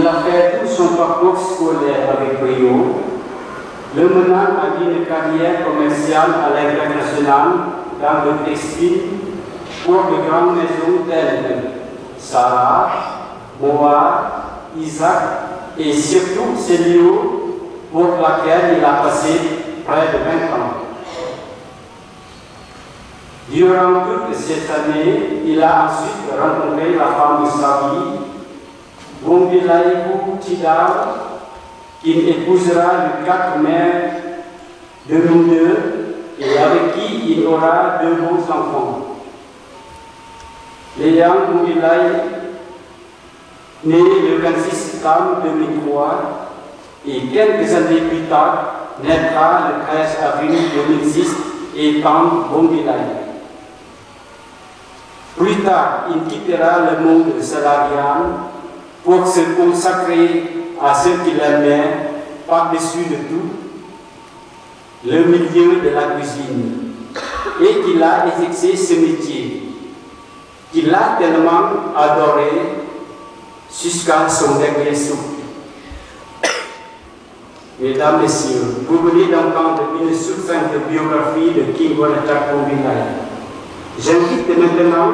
Il a fait tout son parcours scolaire avec brio, le menant à une carrière commerciale à l'international dans le textile pour de grandes maisons telles que Sarah, Moa, Isaac et surtout Célio, pour laquelle il a passé près de 20 ans. Durant toute cette année, il a ensuite rencontré la femme de sa vie, Bombilaïbou Tidal, qu'il épousera le 4 mai 2002 et avec qui il aura 2 beaux enfants. Léa Bombilaï, né le 26 septembre 2003, et quelques années plus tard, naîtra le 13 avril 2006 et Pam Bombilaï. Plus tard, il quittera le monde salarial pour se consacrer à ce qu'il aimait par-dessus de tout, le milieu de la cuisine, et qu'il a exercé ce métier, qu'il a tellement adoré jusqu'à son dernier souffle. Mesdames, Messieurs, vous venez d'entendre une succincte biographie de King Bonatak Bombilaï. J'invite maintenant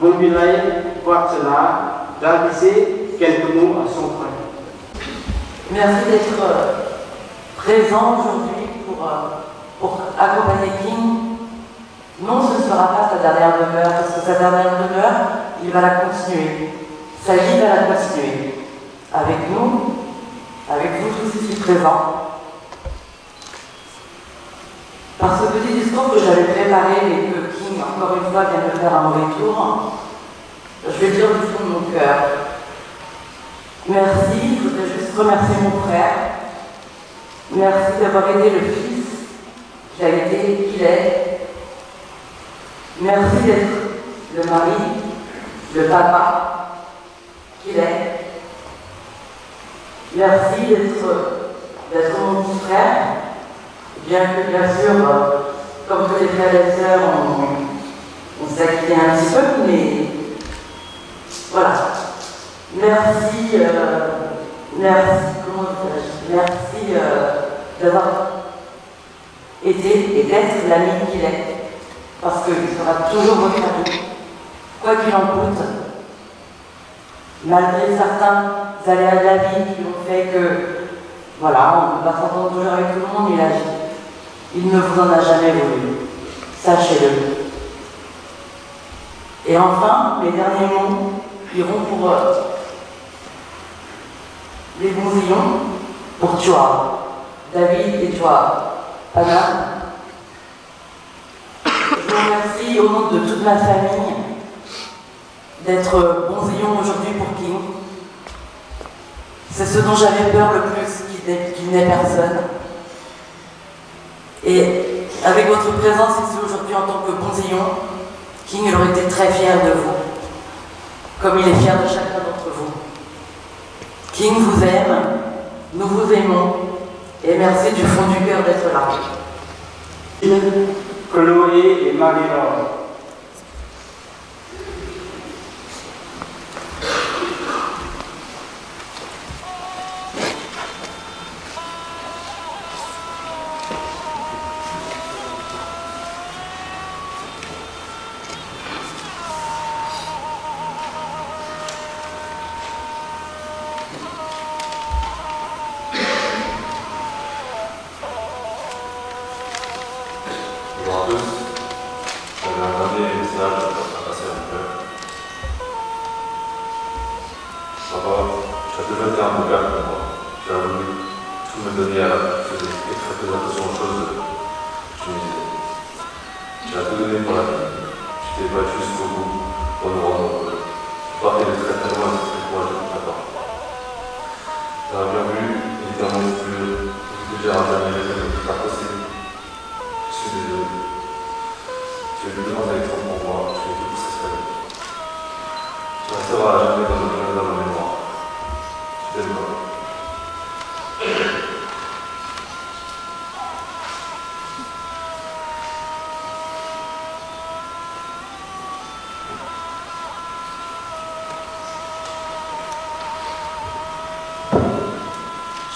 Bombilaï Kouatsana d'adresser quelques mots à son frère. Merci d'être présent aujourd'hui pour accompagner King. Non, ce ne sera pas sa dernière demeure, parce que sa dernière demeure, il va la continuer. Sa vie va la continuer. Avec nous, avec vous tous ici présents. Par ce petit discours que j'avais préparé et que King, encore une fois, vient de faire un mauvais tour, je vais dire du fond de mon cœur. Merci, je voudrais juste remercier mon frère. Merci d'avoir été le fils qu'il a été, qu'il est. Merci d'être le mari, le papa qu'il est. Merci d'être mon petit frère. Bien que, bien sûr, comme tous les frères et sœurs, on s'est quitté un petit peu, mais voilà. Merci, merci d'avoir été et d'être l'ami qu'il est, parce qu'il sera toujours votre ami, quoi qu'il en coûte, malgré certains aléas de la vie qui ont fait que, voilà, on ne peut pas s'entendre toujours avec tout le monde, il ne vous en a jamais voulu, sachez-le. Et enfin, mes derniers mots iront pour les Bonzillons, pour toi, David et toi, Anna. Je vous remercie au nom de toute ma famille d'être Bonzillon aujourd'hui pour King. C'est ce dont j'avais peur le plus, qu'il n'ait personne. Et avec votre présence ici aujourd'hui en tant que Bonzillon, King il aurait été très fier de vous, comme il est fier de chacun d'entre vous. King vous aime, nous vous aimons, et merci du fond du cœur d'être là. Chloé et Marie-Laure.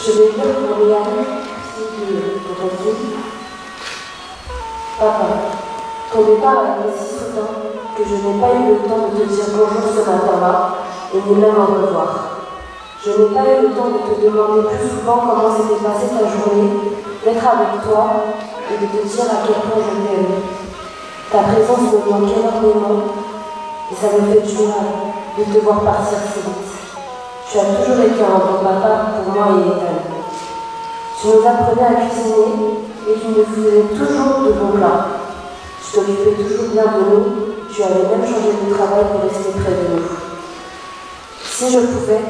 Je vais dire pour Léane, fille de ta fille. Papa, ton départ a été si soudain que je n'ai pas eu le temps de te dire bonjour ce matin-là et ni même au revoir. Je n'ai pas eu le temps de te demander plus souvent comment s'était passée ta journée, d'être avec toi et de te dire à quel point je t'aime. Ta présence me manque énormément et ça me fait du mal de te voir partir si vite. Tu as toujours été un bon papa pour moi et Ethan. Tu nous apprenais à cuisiner et tu nous faisais toujours de bons plats. Tu t'occupais toujours bien de nous, tu avais même changé de travail pour rester près de nous. Si je pouvais,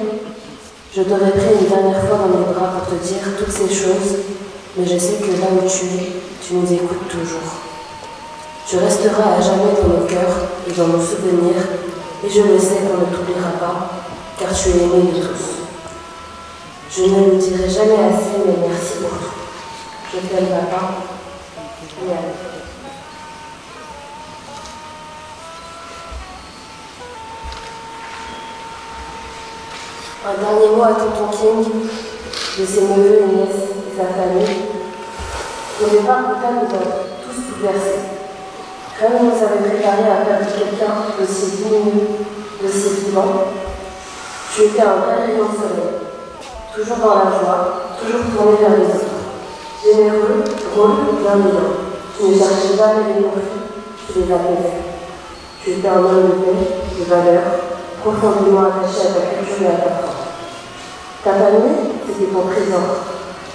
je t'aurais pris une dernière fois dans mes bras pour te dire toutes ces choses, mais je sais que là où tu es, tu nous écoutes toujours. Tu resteras à jamais dans nos cœurs et dans nos souvenirs, et je le sais qu'on ne t'oubliera pas, car tu es aimé de tous. Je ne le dirai jamais assez, mais merci pour tout. Je t'aime, papa. Léane. Un dernier mot à tonton King, de ses neveux et nièces et sa famille. Au départ, Ethan nous a tous bouleversés. Rien ne nous avait préparé à perdre quelqu'un d'aussi lumineux, d'aussi vivant. Tu étais un vrai rayon de soleil, toujours dans la joie, toujours tourné vers les autres. Généreux, drôle et bienveillant. Tu ne cherchais jamais les conflits, tu les apaisais. Tu étais un homme de paix, de valeur, profondément attaché à ta culture et à ta foi. Ta famille, c'était ton trésor.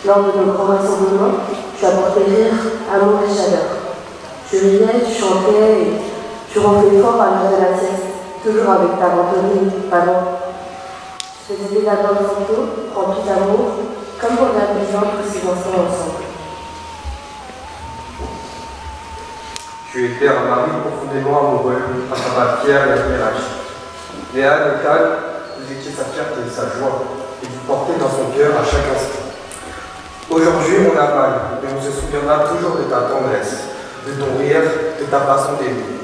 Lors de nos grands rassemblements, tu apportais rire, amour et chaleur. Tu riais, tu chantais et tu rompais fort à l'heure de la sieste, toujours avec ta Anthony, pas loin. Tu faisais des albums photos, remplis d'amour, comme pour la maison tous ces enfants ensemble. Tu étais un mari profondément amoureux à papa Pierre et Admirage. Léane et Cal, vous étiez sa fierté et sa joie, et vous portez dans son cœur à chaque instant. Aujourd'hui, on a mal, mais on se souviendra toujours de ta tendresse, de ton rire, de ta façon d'aimer.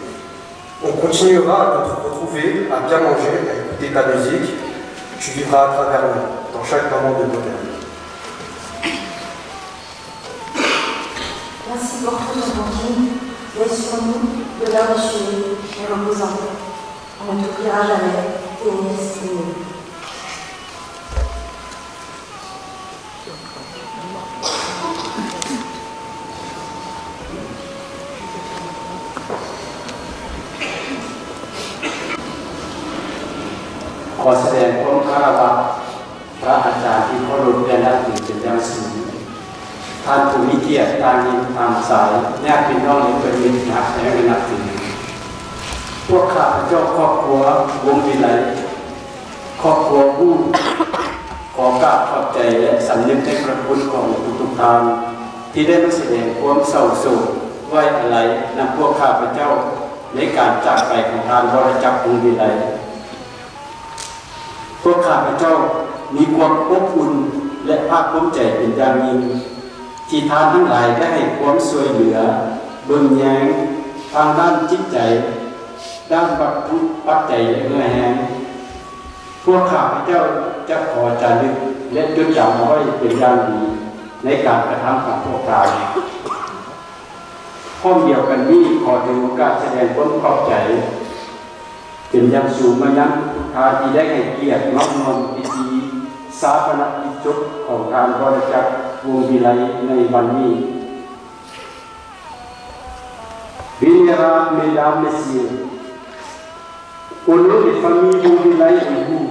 On continuera à te retrouver, à bien manger, à écouter ta musique. Tu vivras à travers nous, dans chaque moment de bonheur. Merci pour tout, tonton King. Laisse sur nous de là où tu es et repose en paix. On ne t'oubliera jamais, tes nièces et nous.ขอแสดงความคารวะพระอาจารย์ที่เคารพและนับถือเป็นอย่างสูงท่านผู้มีเกียรติตามยินตามสายญาติพี่น้องในเป็นมิตรนักและนับถือพวกข้าพเจ้าครอบครัววงวิไลครอบครัวผู้ขอกราบขอบใจและสำนึกในพระคุณของทุกท่านที่ได้มาแสดงความเศร้าโศกไว้อาลัยนำพวกข้าพเจ้าในการจากไปของทานวรจักรวงวิไลพวกข้าพเจ้ามีความอบอุ่นและภาคภูมิใจเป็นอย่างยิ่งที่ท่านทั้งหลายได้ให้ความช่วยเหลือเบิ่งแยงทางด้านจิตใจด้านปัจจัยและเงื่อแห้งพวกข้าพเจ้าจะขอจารึกและจดจำเอาไว้เป็นอย่างดีในการกระทำของพวกเราพร้อมเดียวกันนี้ขอถือโอกาสแสดงความขอบใจเป็นอย่างสูงมายังทุกท่านที่ได้ให้เกียรติน้อมนำพิธีสาปนกิจศพของทานวรจักรวงวิไลในวันนี้ Vénérables mesdames, messieurs, au nom des familles Wongvilaï et vous,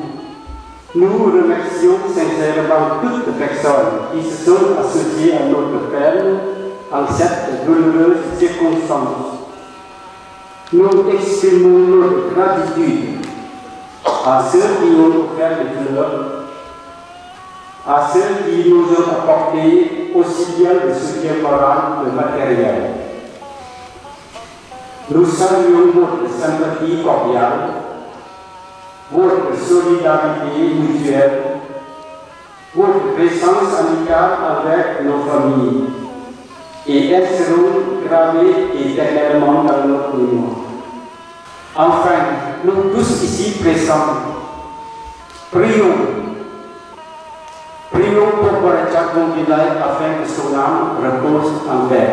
nous remercions sincèrement toutes les personnes qui se sont associées à notre peine en cette douloureuse circonstance. Nous exprimons notre gratitude à ceux qui ont offert des fleurs, à ceux qui nous ont apporté aussi bien de soutien moral que matériel. Nous saluons votre sympathie cordiale, votre solidarité mutuelle, votre présence amicale avec nos familles, et elles seront gravées éternellement dans notre mémoire. Enfin, nous tous ici présents, prions pour บริจาควงวิไลafin que son âme repose en paix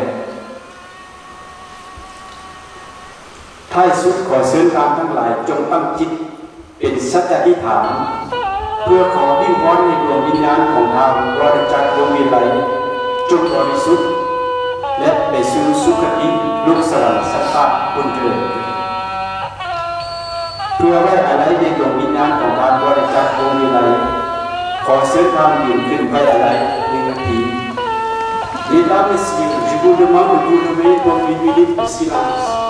ท้ายสุดขอเชิญทานทั้งหลายจงตั้งจิตเป็นสัจจะอธิษฐานเพื่อขอวิงวอนในดวงวิญญาณของทางบริจาควงวิไลจงบริสุทธิ์และไปสู่สุคติลูกสวรรค์สัตตะคุณเถิดเพื่อไว้อะไรในดวงวิญญาณของทางบริจาควงวิไลขอเชิญทางยืนขึ้นไปอะไรในนาที Mesdames et messieurs, je vous demande de vous lever pour une minute de silence.